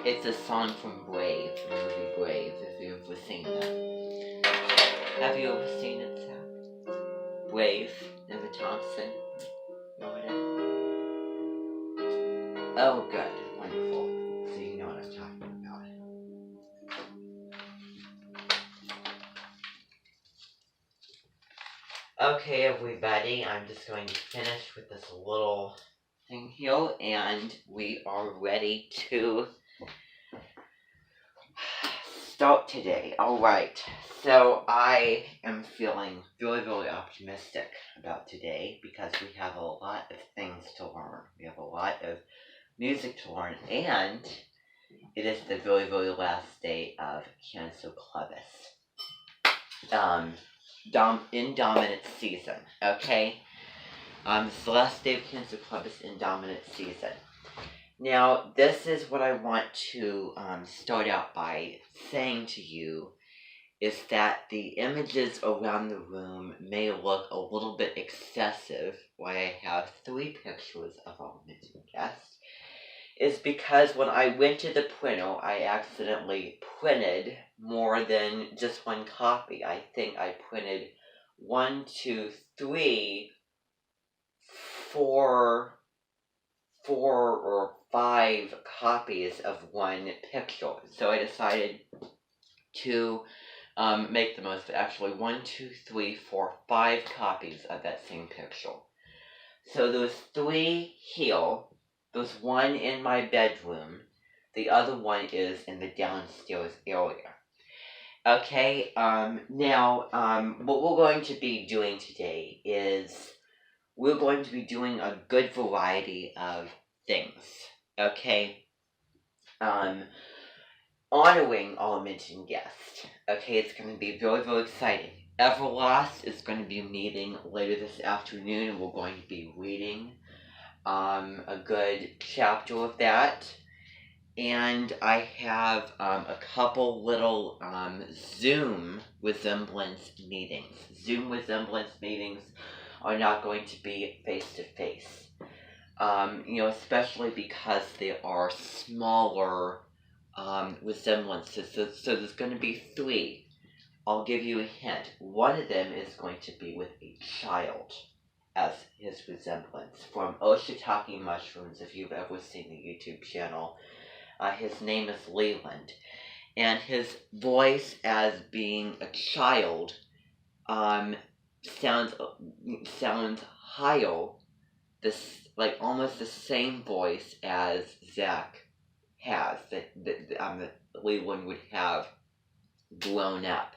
It's a song from Brave, the movie Brave, if you've ever seen that. Have you ever seen it, Zach? Brave, Emma Thompson. You know what it is? Oh, good. Wonderful. So you know what I'm talking about. Okay, everybody, I'm just going to finish with this little thing here, and we are ready to start today. Alright, so I am feeling very optimistic about today because we have a lot of things to learn. We have a lot of music to learn, and it is the very last day of Cancer Clubus. In dominant season, okay? It's the last day of Cancer Clubus in dominant season. Now, this is what I want to start out by saying to you, is that the images around the room may look a little bit excessive, why I have 3 pictures of our missing guests, is because when I went to the printer, I accidentally printed more than just 1 copy. I think I printed 1, 2, 3, 4 or 5 copies of 1 picture. So I decided to make the most of it. Actually 1, 2, 3, 4, 5 copies of that same picture. So there's 3 here. There's 1 in my bedroom. The other 1 is in the downstairs area. Okay, now, what we're going to be doing today is we're going to be doing a good variety of things. Okay? Honoring our mentioned guest. Okay, it's going to be very exciting. Everlast is going to be meeting later this afternoon, and we're going to be reading a good chapter of that. And I have a couple little Zoom resemblance meetings. Zoom resemblance meetings are not going to be face-to-face. Especially because they are smaller resemblances. So there's going to be 3. I'll give you a hint. One of them is going to be with a child as his resemblance. From Oshitake Mushrooms, if you've ever seen the YouTube channel. His name is Leland. And his voice as being a child sounds higher, like almost the same voice as Zach has, that Leland would have grown up.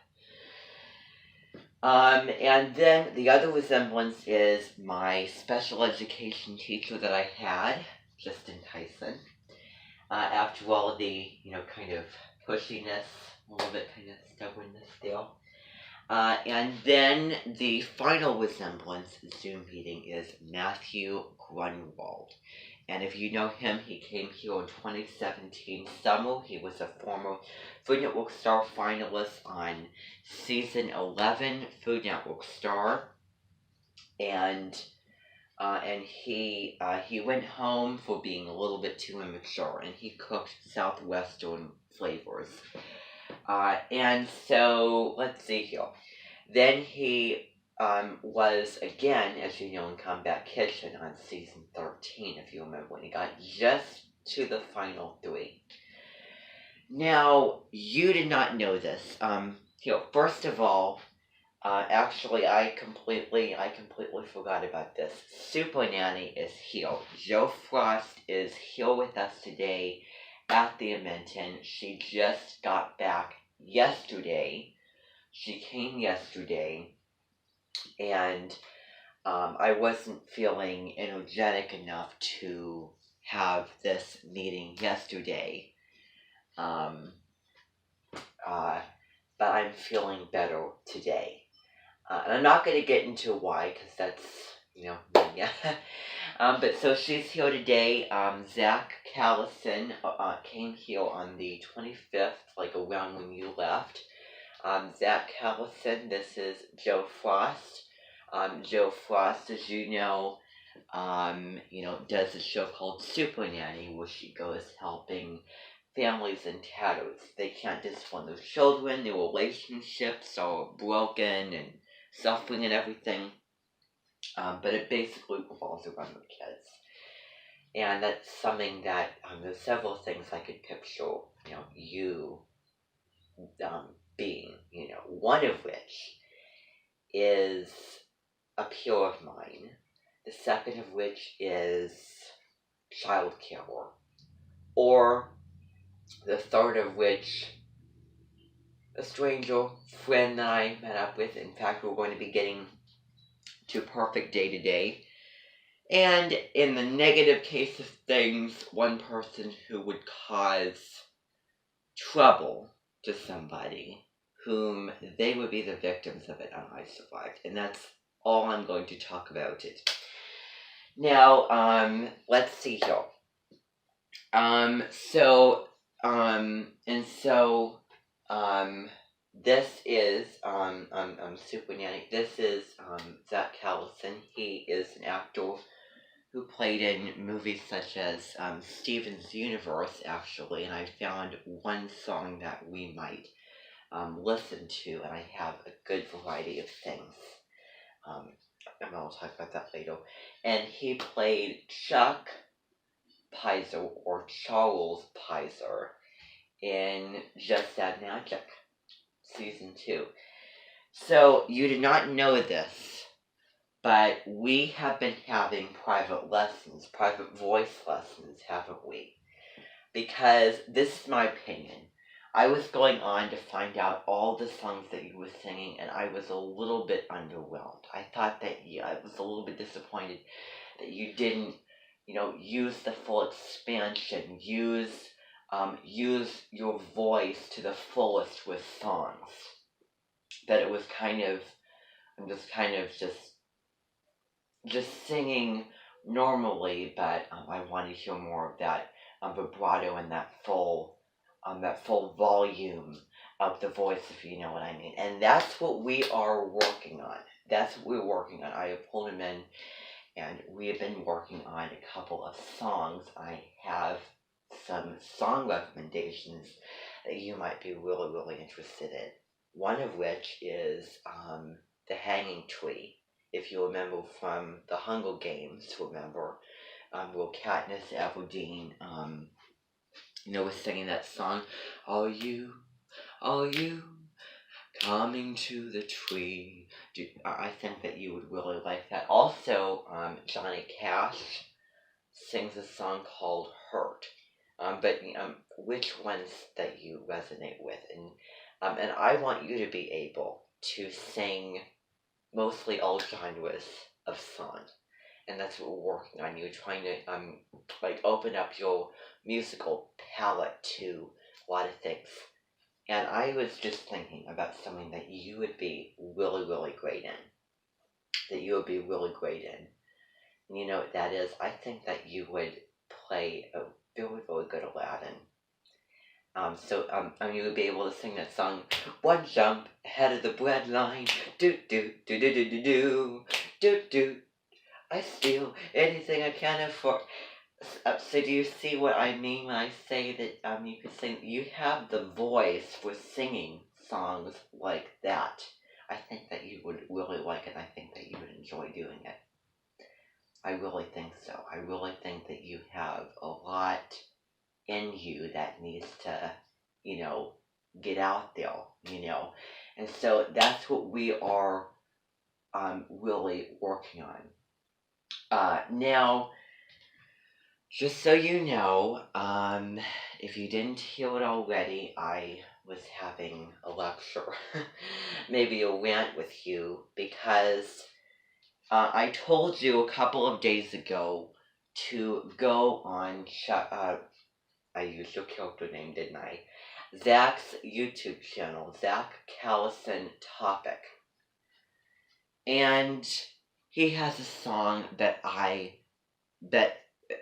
And then the other resemblance is my special education teacher that I had, Justin Tyson. After all of the, kind of pushiness, a little bit kind of stubbornness deal. And then the final resemblance Zoom meeting is Matthew Grunwald. And if you know him, he came here in 2017 summer. He was a former Food Network Star finalist on season 11 Food Network Star. And he went home for being a little bit too immature, and he cooked Southwestern flavors. And so, let's see here. Then he was, again, as you know, in Combat Kitchen on season 13, if you remember, when he got just to the final 3. Now, you did not know this. First of all, actually, I completely forgot about this. Super Nanny is here. Jo Frost is here with us today at the Edmonton. She just got back yesterday. She came yesterday, and I wasn't feeling energetic enough to have this meeting yesterday. But I'm feeling better today. And I'm not going to get into why, because that's, yeah. But so she's here today. Zach Callison came here on the 25th, like around when you left. Zach Callison, this is Jo Frost. Jo Frost, as you know, does a show called Super Nanny, where she goes helping families in tatters. They can't discipline their children, their relationships are broken and suffering and everything. But it basically revolves around the kids. And that's something that there's several things I could picture, you being, one of which is a peer of mine. The second of which is childcare, or the third of which a stranger friend that I met up with. In fact, we're going to be getting to perfect day to day. And in the negative case of things, one person who would cause trouble to somebody whom they would be the victims of it and I survived. And that's all I'm going to talk about it. Now, let's see here. This is, Super Nanny. This is, Zach Callison. He is an actor who played in movies such as, Steven's Universe, actually, and I found one song that we might, listen to, and I have a good variety of things. And I'll talk about that later. And he played Chuck Pizer, or Charles Pizer, in Just Add Magic, Season 2. So, you did not know this, but we have been having private lessons, private voice lessons, haven't we? Because, this is my opinion, I was going on to find out all the songs that you were singing, and I was a little bit underwhelmed. I thought that, I was a little bit disappointed that you didn't, use the full expansion, use your voice to the fullest with songs. That it was I'm just singing normally, but I want to hear more of that vibrato and that full volume of the voice, if you know what I mean. And that's what we are working on. That's what we're working on. I have pulled him in, and we have been working on a couple of songs. I have some song recommendations that you might be really, really interested in. One of which is The Hanging Tree. If you remember from the Hunger Games, where Katniss Everdeen, was singing that song, Are you coming to the tree? I think that you would really like that. Also, Johnny Cash sings a song called Hurt. But which ones that you resonate with, and I want you to be able to sing mostly all genres of song, and that's what we're working on. You're trying to open up your musical palette to a lot of things. And I was just thinking about something that you would be really, really great in. That you would be really great in. And you know what that is? I think that you would play a very, very good Aladdin. You would be able to sing that song, One jump ahead of the bread line, do do do do do do do, do do. I steal anything I can afford. So do you see what I mean when I say that you can sing? You have the voice for singing songs like that. I think that you would really like it. I think that you would enjoy doing it. I really think so. I really think that you have a lot in you that needs to, get out there, And so that's what we are really working on. Now, just so you know, if you didn't hear it already, I was having a lecture, maybe a rant with you, because I told you a couple of days ago to go on, I used your character name, didn't I? Zach's YouTube channel, Zach Callison Topic. And he has a song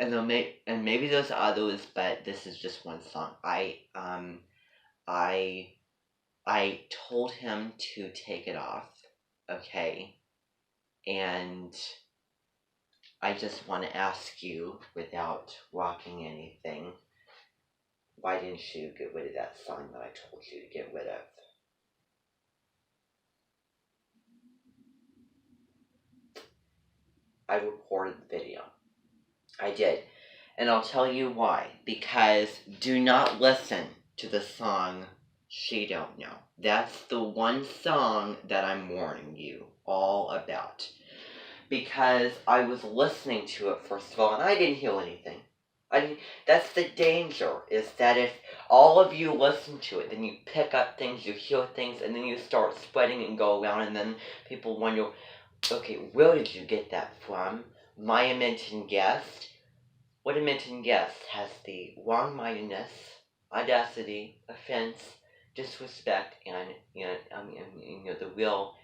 and maybe there's others, but this is just one song. I told him to take it off, okay? And I just want to ask you, without rocking anything, Why didn't you get rid of that song that I told you to get rid of? I recorded the video. I did. And I'll tell you why. Because do not listen to the song She Don't Know. That's the one song that I'm warning you all about. Because I was listening to it first of all, and I didn't hear anything. That's the danger, is that if all of you listen to it, then you pick up things, you hear things, and then you start spreading and go around, and then people wonder, okay, where did you get that from? My Minton guest. What a Minton guest has the wrong-mindedness, audacity, offense, disrespect, and the real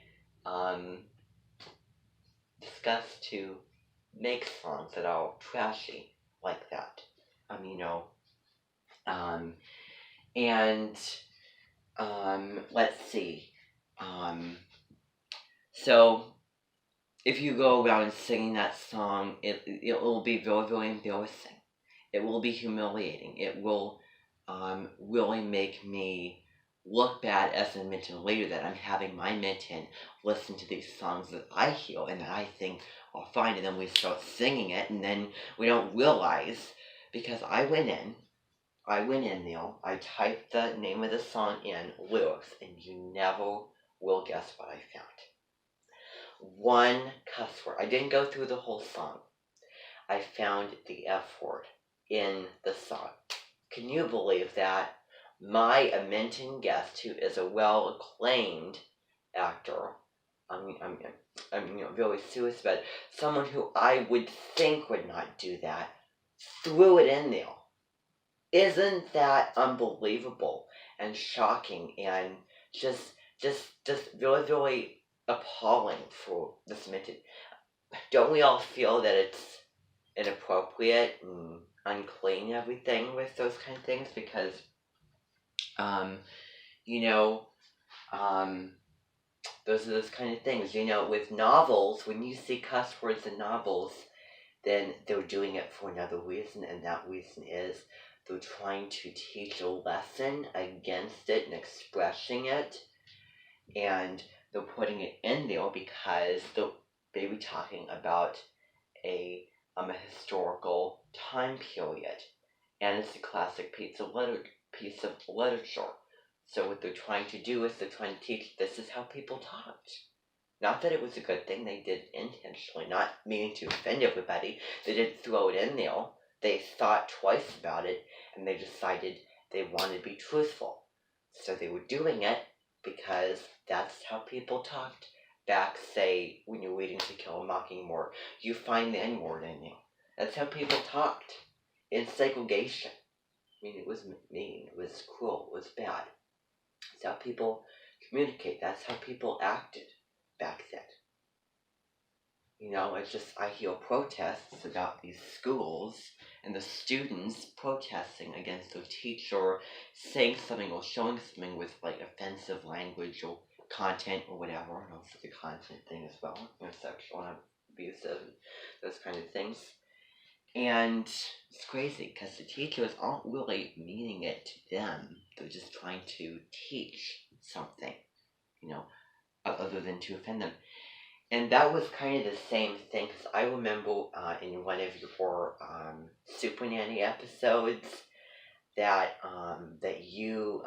disgust to make songs that are trashy like that. And let's see. So if you go around and singing that song, it will be very, very embarrassing. It will be humiliating. It will really make me look bad as a Minton leader that I'm having my Minton listen to these songs that I hear and that I think are fine, and then we start singing it, and then we don't realize, because I went in there, I typed the name of the song in, lyrics, and you never will guess what I found. One cuss word. I didn't go through the whole song. I found the F word in the song. Can you believe that? My Minton guest, who is a well-acclaimed actor, really serious about it, someone who I would think would not do that, threw it in there. Isn't that unbelievable and shocking and just really, really appalling for this Minton? Don't we all feel that it's inappropriate and unclean and everything with those kind of things? Because, those are those kind of things. With novels, when you see cuss words in novels, then they're doing it for another reason, and that reason is they're trying to teach a lesson against it and expressing it, and they're putting it in there because they're maybe talking about a historical time period, and it's a classic piece of literature. So what they're trying to do is they're trying to teach this is how people talked. Not that it was a good thing, they did intentionally, not meaning to offend everybody. They didn't throw it in there. They thought twice about it, and they decided they wanted to be truthful. So they were doing it because that's how people talked back, say, when you're reading To Kill a Mockingbird. You find the N-word in there. That's how people talked in segregation. It was mean, it was cruel, it was bad. That's how people communicate. That's how people acted back then. It's just, I hear protests about these schools and the students protesting against their teacher saying something or showing something with offensive language or content or whatever, and also the content thing as well, sexual and abusive, those kind of things. And it's crazy because the teachers aren't really meaning it to them. They're just trying to teach something, other than to offend them. And that was kind of the same thing, because I remember in one of your Super Nanny episodes that you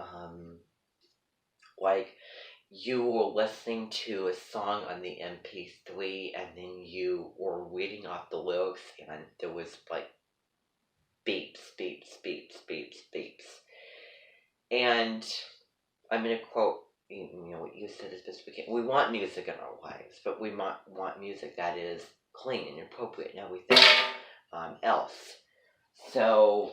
you were listening to a song on the MP3, and then you were reading off the lyrics, and there was beeps, beeps, beeps, beeps, beeps. And I'm going to quote, what you said is best we can. We want music in our lives, but we want music that is clean and appropriate and everything else. So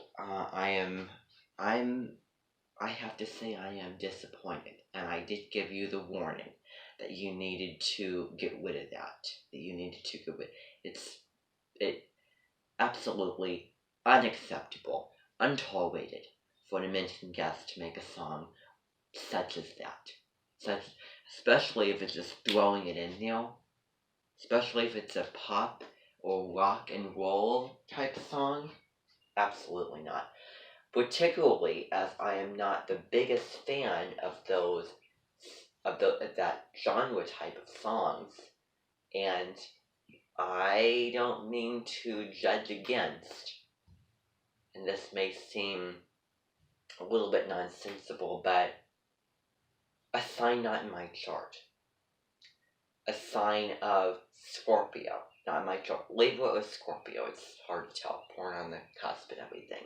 I have to say I am disappointed, and I did give you the warning that you needed to get rid of that. It's absolutely unacceptable, untolerated for an Minton guest to make a song such as that. Especially if it's just throwing it in there. Especially if it's a pop or rock and roll type song. Absolutely not. particularly as I am not the biggest fan of that genre type of songs, and I don't mean to judge against, and this may seem a little bit nonsensical, but a sign not in my chart, a sign of Scorpio, not in my chart, Libra or Scorpio, it's hard to tell, born on the cusp and everything.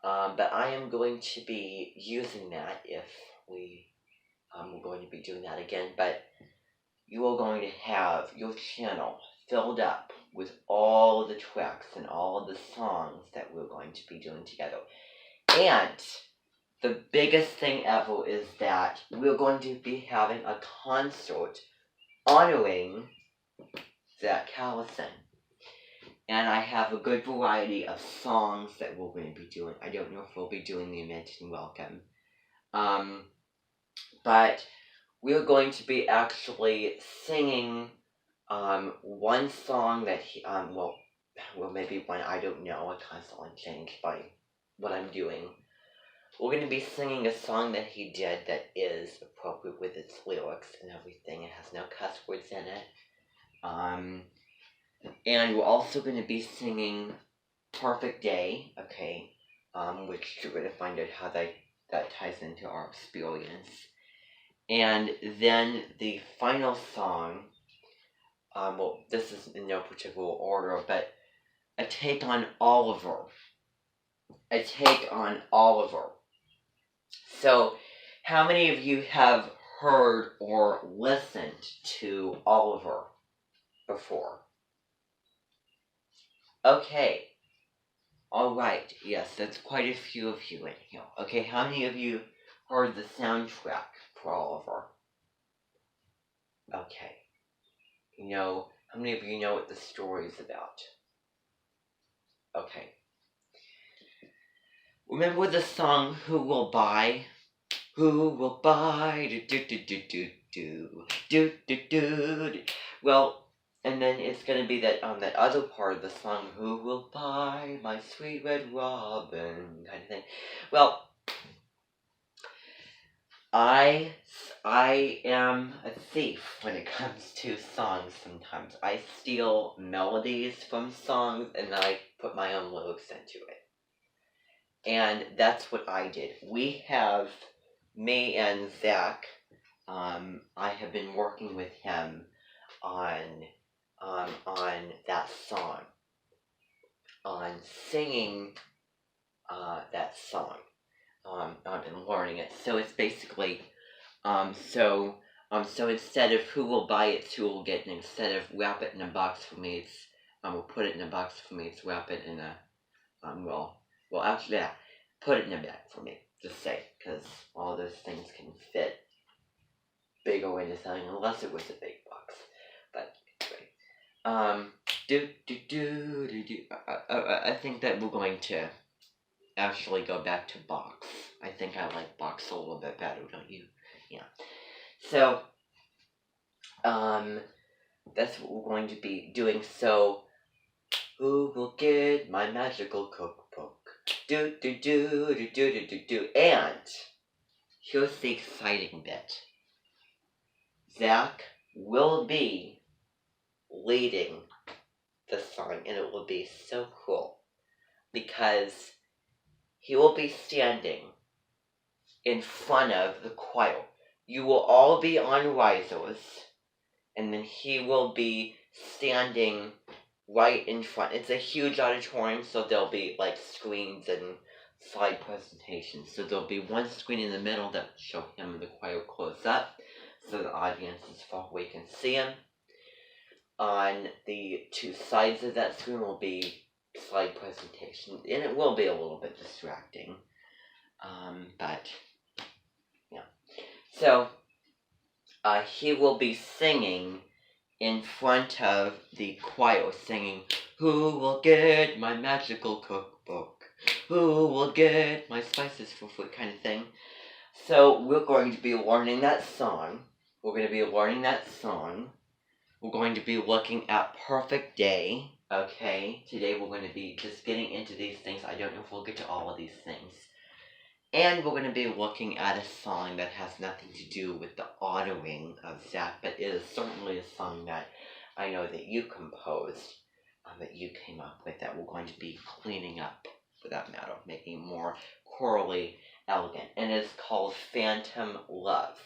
But I am going to be using that if we're going to be doing that again, but you are going to have your channel filled up with all the tracks and all of the songs that we're going to be doing together. And the biggest thing ever is that we're going to be having a concert honoring Zach Callison. And I have a good variety of songs that we're going to be doing. I don't know if we'll be doing the Imagine Welcome. But we're going to be actually singing one song that he, well, maybe one, I don't know, I constantly change by what I'm doing. We're going to be singing a song that he did that is appropriate with its lyrics and everything. It has no cuss words in it. And we're also going to be singing Perfect Day, okay, which you're going to find out how that ties into our experience. And then the final song, well, this is in no particular order, but A Take on Oliver. A Take on Oliver. So, how many of you have heard or listened to Oliver before? Okay. Alright, yes, that's quite a few of you in here. Okay, how many of you heard the soundtrack for Oliver? Okay. How many of you know what the story is about? Okay. Remember the song Who Will Buy? Who will buy? Do do do do do do do do do. Well, and then it's gonna be that that other part of the song, Who will buy my sweet red robin, kind of thing. Well, I am a thief when it comes to songs sometimes. I steal melodies from songs and then I put my own lyrics into it. And that's what I did. Me and Zach, I have been working with him on that song, on singing that song. I've been learning it. So it's basically, so instead of Who will buy it, who will get it, instead of wrap it in a box for me, it's, we'll put it in a box for me, it's wrap it in a, well, actually, yeah, put it in a bag for me, just say, because all those things can fit bigger into something, unless it was a big box. But anyway, I think that we're going to actually go back to box. I think I like box a little bit better, don't you? Yeah. So, that's what we're going to be doing. So, who will get my magical cookbook? Do do do do do do do do. And here's the exciting bit. Zach will be leading the song, and it will be so cool because he will be standing in front of the choir. You will all be on risers, and then he will be standing right in front. It's a huge auditorium, so there'll be like screens and slide presentations. So there'll be one screen in the middle that will show him and the choir close up, so the audience is far away can see him. On the two sides of that screen will be slide presentations, and it will be a little bit distracting. But yeah. So he will be singing in front of the choir, singing, Who will get my magical cookbook? Who will get my spices for food, kind of thing. So we're going to be learning that song. We're going to be looking at Perfect Day. Okay, today we're going to be just getting into these things. I don't know if we'll get to all of these things. And we're going to be looking at a song that has nothing to do with the autoing of Zach, but it is certainly a song that I know that you composed, that you came up with, that we're going to be cleaning up, for that matter, making more chorally elegant. And it's called Phantom Love.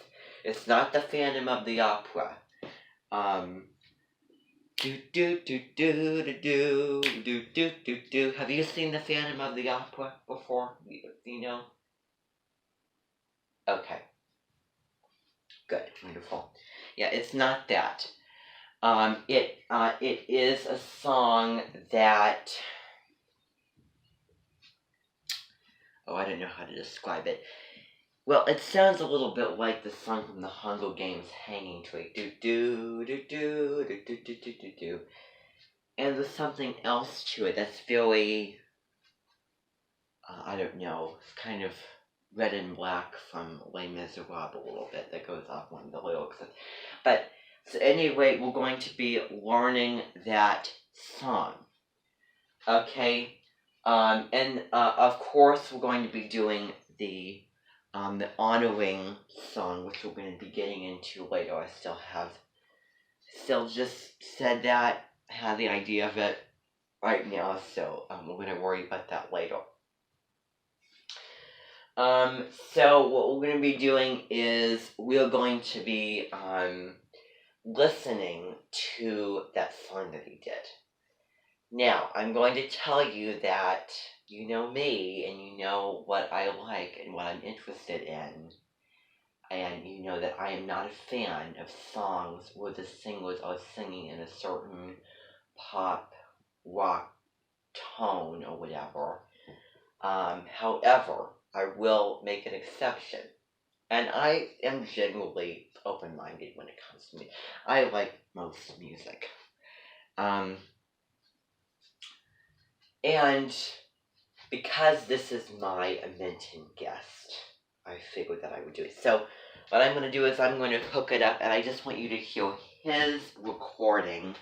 It's not the Phantom of the Opera. Do do do do do do do do do do. Have you seen the Phantom of the Opera before? You know? Okay. Good. Wonderful. Yeah, it's not that. It is a song that. Oh, I don't know how to describe it. Well, it sounds a little bit like the song from the Hunger Games, Hanging Tree. Do do do do do do do do do do. And there's something else to it that's very, I don't know, it's kind of red and black from Les Miserables a little bit that goes off one of the lyrics. But, so anyway, we're going to be learning that song. Okay? And of course we're going to be doing the honoring song, which we're going to be getting into later. I still just said that, had the idea of it right now, so we're going to worry about that later. So what we're going to be doing is we're going to be listening to that song that he did. Now, I'm going to tell you that you know me, and you know what I like and what I'm interested in, and you know that I am not a fan of songs where the singers are singing in a certain pop, rock tone or whatever. However, I will make an exception. And I am generally open-minded when it comes to me. I like most music. And because this is my Minton guest, I figured that I would do it. So what I'm going to do is I'm going to hook it up, and I just want you to hear his recording,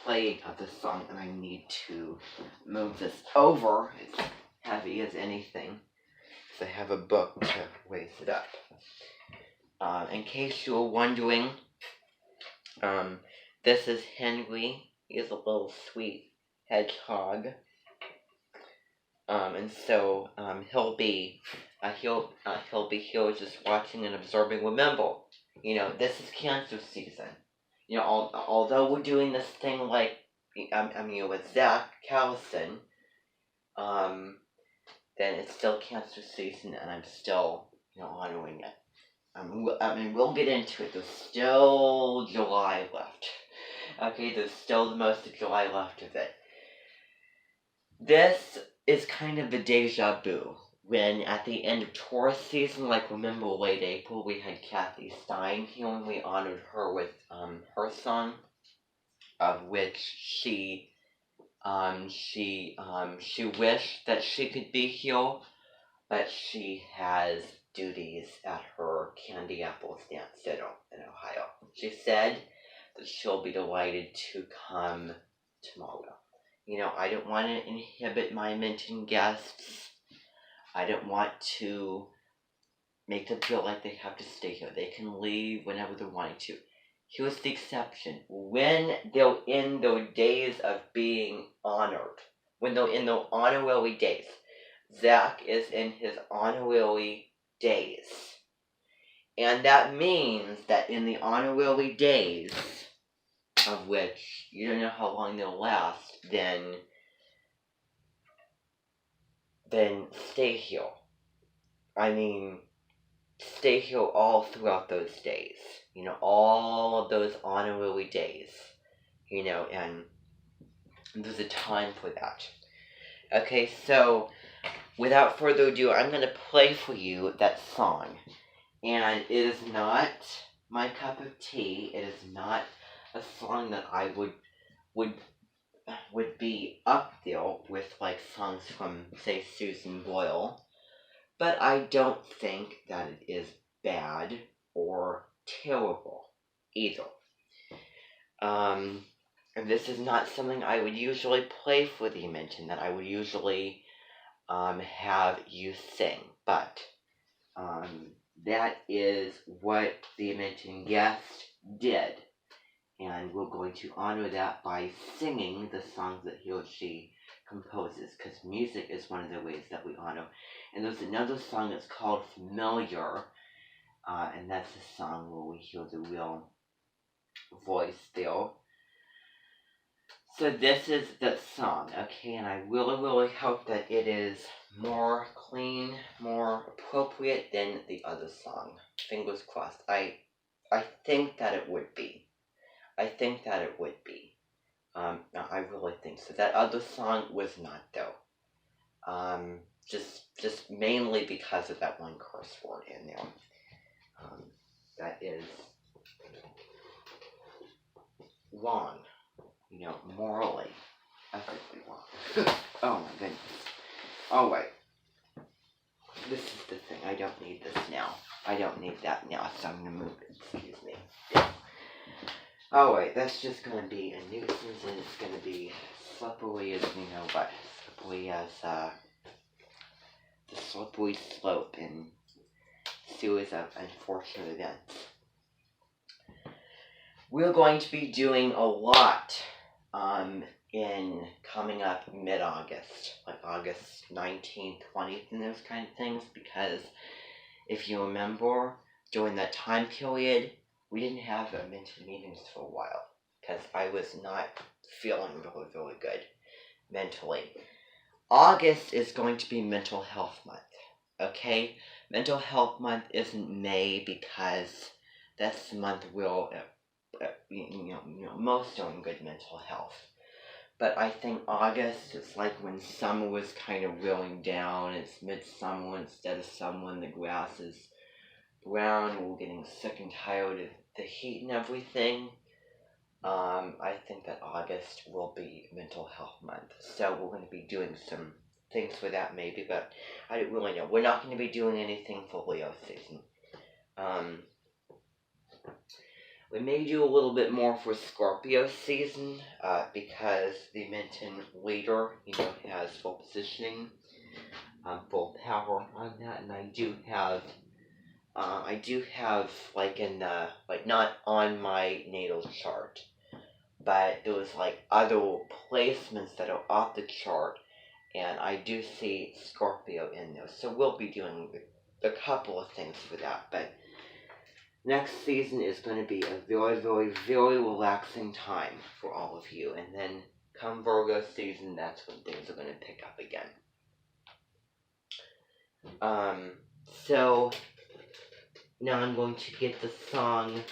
playing of the song, and I need to move this over. It's heavy as anything, because I have a book to raise it up. In case you were wondering, this is Henry. He's a little sweet hedgehog. And so he'll be here just watching and observing. Remember, this is cancer season. Although we're doing this thing like with Zach Callison, then it's still cancer season, and I'm still honoring it. We'll get into it. There's still July left. Okay, there's still the most of July left of it. This is kind of a deja vu. When at the end of Taurus season, like remember late April, we had Kathy Stein here, and we honored her with her song, of which she wished that she could be here, but she has duties at her Candy Apples dance dinner in Ohio. She said that she'll be delighted to come tomorrow. I don't want to inhibit my Minton guests. I don't want to make them feel like they have to stay here. They can leave whenever they want to. Here's the exception. When they're in their days of being honored, when they're in their honorary days, Zach is in his honorary days. And that means that in the honorary days, of which you don't know how long they'll last, then stay here. Stay here all throughout those days. All of those honorary days. And there's a time for that. Okay, so without further ado, I'm going to play for you that song. And it is not my cup of tea. It is not a song that I would be up there with, like, songs from, say, Susan Boyle. But I don't think that it is bad or terrible either. And this is not something I would usually play for the Minton, that I would usually have you sing, but that is what the Minton guest did. And we're going to honor that by singing the songs that he or she composes, because music is one of the ways that we honor. And there's another song that's called Familiar, and that's a song where we hear the real voice there. So this is the song, okay, and I really hope that it is more clean, more appropriate than the other song. Fingers crossed. I think that it would be. I think that it would be. No, I really think so. That other song was not though. Just mainly because of that one curse word in there. That is wrong. Morally, ethically wrong. Oh my goodness. Alright. This is the thing. I don't need this now. I don't need that now, so I'm gonna move it. Excuse me. Alright, that's just gonna be a nuisance, and it's gonna be slippery as what? Slippery as the slippery slope in series of unfortunate events. We're going to be doing a lot in coming up mid-August, like August 19th, 20th, and those kind of things, because if you remember, during that time period, we didn't have Minton meetings for a while, because I was not feeling really good mentally. August is going to be Mental Health Month, okay? Mental Health Month isn't May, because that's the month we'll, most doing good mental health. But I think August is like when summer was kind of rolling down. It's midsummer instead of summer, when the grass is brown. We're getting sick and tired of the heat and everything. I think that August will be Mental Health Month. So we're going to be doing some things for that maybe, but I don't really know. We're not going to be doing anything for Leo season. We may do a little bit more for Scorpio season, because the Minton leader, has full positioning, full power on that, and I do have, not on my natal chart, but there was other placements that are off the chart, and I do see Scorpio in there, so we'll be doing a couple of things for that, but next season is going to be a very relaxing time for all of you. And then come Virgo season, that's when things are going to pick up again. So now I'm going to get the song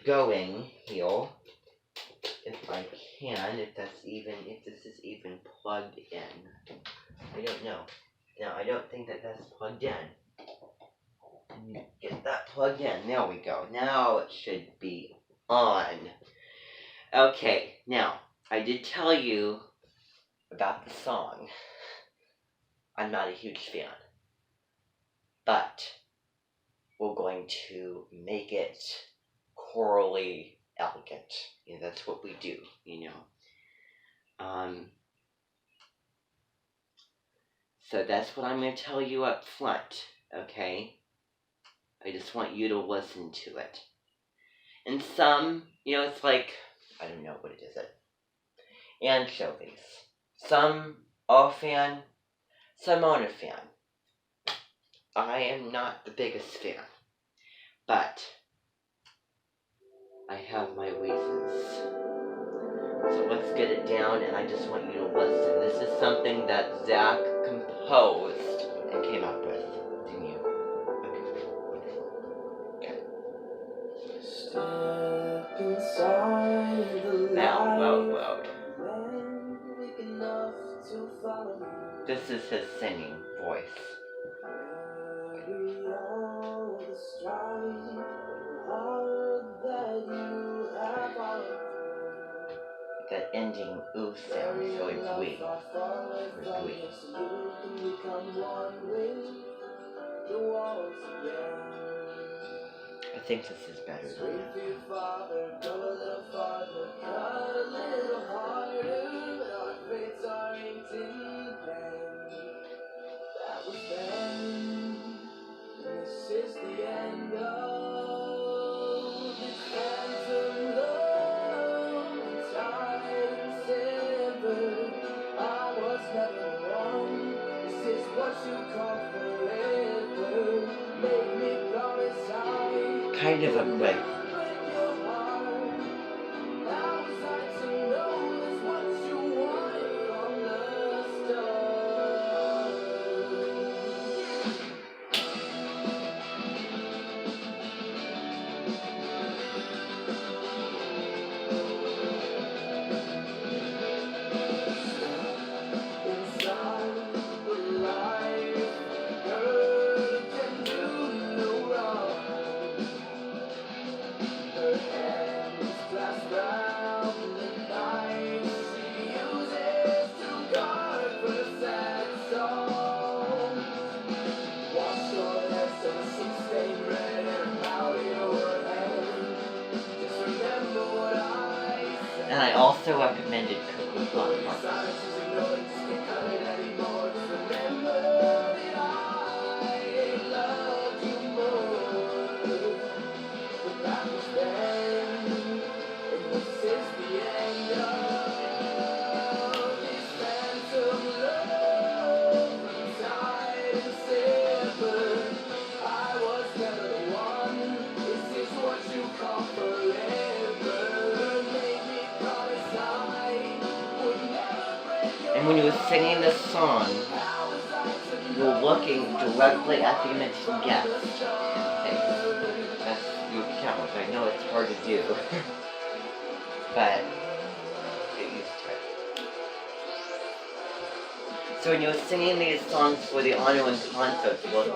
going here. If I can, if this is even plugged in. I don't know. Now, I don't think that that's plugged in. Get that plugged in. There we go. Now it should be on. Okay, now, I did tell you about the song. I'm not a huge fan. But we're going to make it chorally elegant. That's what we do, So that's what I'm going to tell you up front, okay? I just want you to listen to it. And some, it's like, I don't know what it is. Anchovies. Some are a fan, some aren't a fan. I am not the biggest fan. But I have my reasons. So let's get it down, and I just want you to listen. This is something that Zach composed and came up with. Didn't you? Okay, wonderful. Okay. Step inside the now, loud. This is his singing voice. That ending ooh sounds really sweet. I think this is better than that. kind of a like and I also recommended Cocoa Black Heart. And when you were singing this song, you were looking directly at the mentioned guest in the face. That's your camera. I know it's hard to do, but get used to it. So when you were singing these songs for the Anu and concerts, was